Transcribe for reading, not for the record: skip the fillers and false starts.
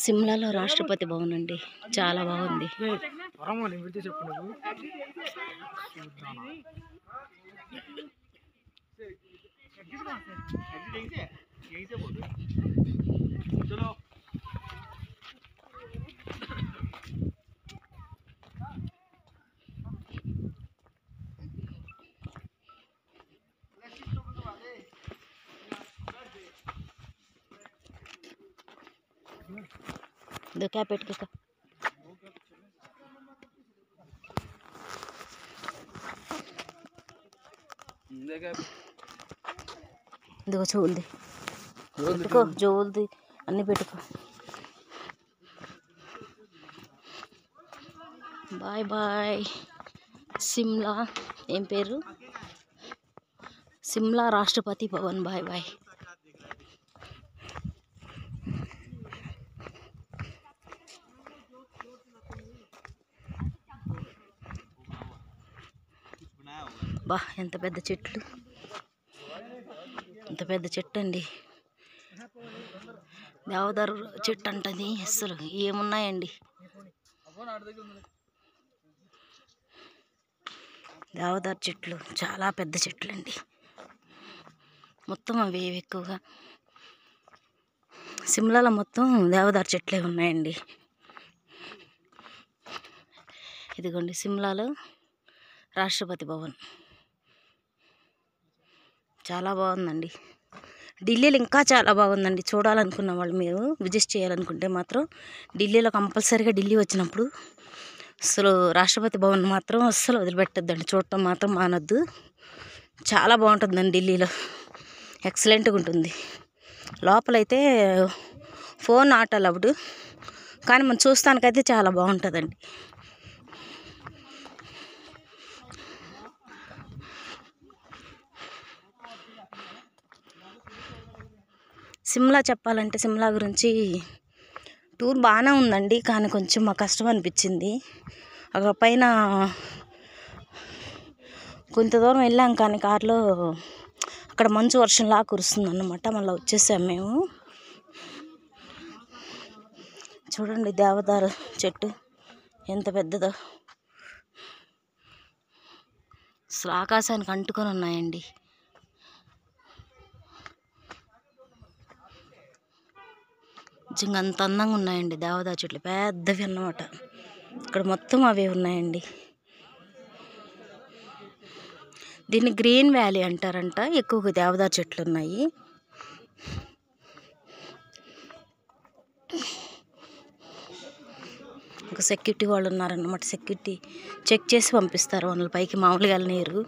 సిమ్లాలో రాష్ట్రపతి భవన్ అండి, చాలా బాగుంది. क्या पेट का ఇదిగో చూల్ది పెట్టుకో, జోల్ది అన్నీ పెట్టుకో. Bye bye. సిమ్లా ఏం పేరు? సిమ్లా రాష్ట్రపతి భవన్. Bye bye. బా ఎంత పెద్ద చెట్లు, ఎంత పెద్ద చెట్టు అండి. దేవదారు చెట్టు అంటది. అసలు ఏమున్నాయండి, దేవదారు చెట్లు చాలా పెద్ద చెట్లు అండి. మొత్తం అవి ఎక్కువగా సిమ్లాలో మొత్తం దేవదారు చెట్లే ఉన్నాయండి. ఇదిగోండి సిమ్లాలో రాష్ట్రపతి భవన్ చాలా బాగుందండి. ఢిల్లీలో ఇంకా చాలా బాగుందండి. చూడాలనుకున్న వాళ్ళు, మీరు విజిట్ చేయాలనుకుంటే మాత్రం ఢిల్లీలో కంపల్సరీగా ఢిల్లీ వచ్చినప్పుడు అసలు రాష్ట్రపతి భవన్ మాత్రం అస్సలు వదిలిపెట్టద్దండి. చూడటం మాత్రం మానొద్దు. చాలా బాగుంటుందండి ఢిల్లీలో, ఎక్సలెంట్గా ఉంటుంది. లోపలైతే ఫోన్ నాట్ అలౌడ్, కానీ మనం చూస్తానికైతే చాలా బాగుంటుందండి. సిమ్లా చెప్పాలంటే సిమ్లా గురించి టూర్ బాగానే ఉందండి, కానీ కొంచెం మాకు కష్టం అనిపించింది. అక్కడ పైన కొంత దూరం వెళ్ళాం, కానీ కారులో అక్కడ మంచు వర్షంలా కురుస్తుంది అన్నమాట. మళ్ళీ వచ్చేసాం మేము. చూడండి దేవదారు చెట్టు ఎంత పెద్దదో, అసలు ఆకాశానికి అంటుకొని ఉన్నాయండి. నిజంగా అంత అందంగా ఉన్నాయండి దేవదారు చెట్లు, పెద్దవి అన్నమాట. ఇక్కడ మొత్తం అవే ఉన్నాయండి. దీన్ని గ్రీన్ వ్యాలీ అంటారంట. ఎక్కువగా దేవదారు చెట్లు ఉన్నాయి. ఒక సెక్యూరిటీ వాళ్ళు ఉన్నారన్నమాట. సెక్యూరిటీ చెక్ చేసి పంపిస్తారు వాళ్ళ పైకి, మామూలుగా వెళ్ళనీరు.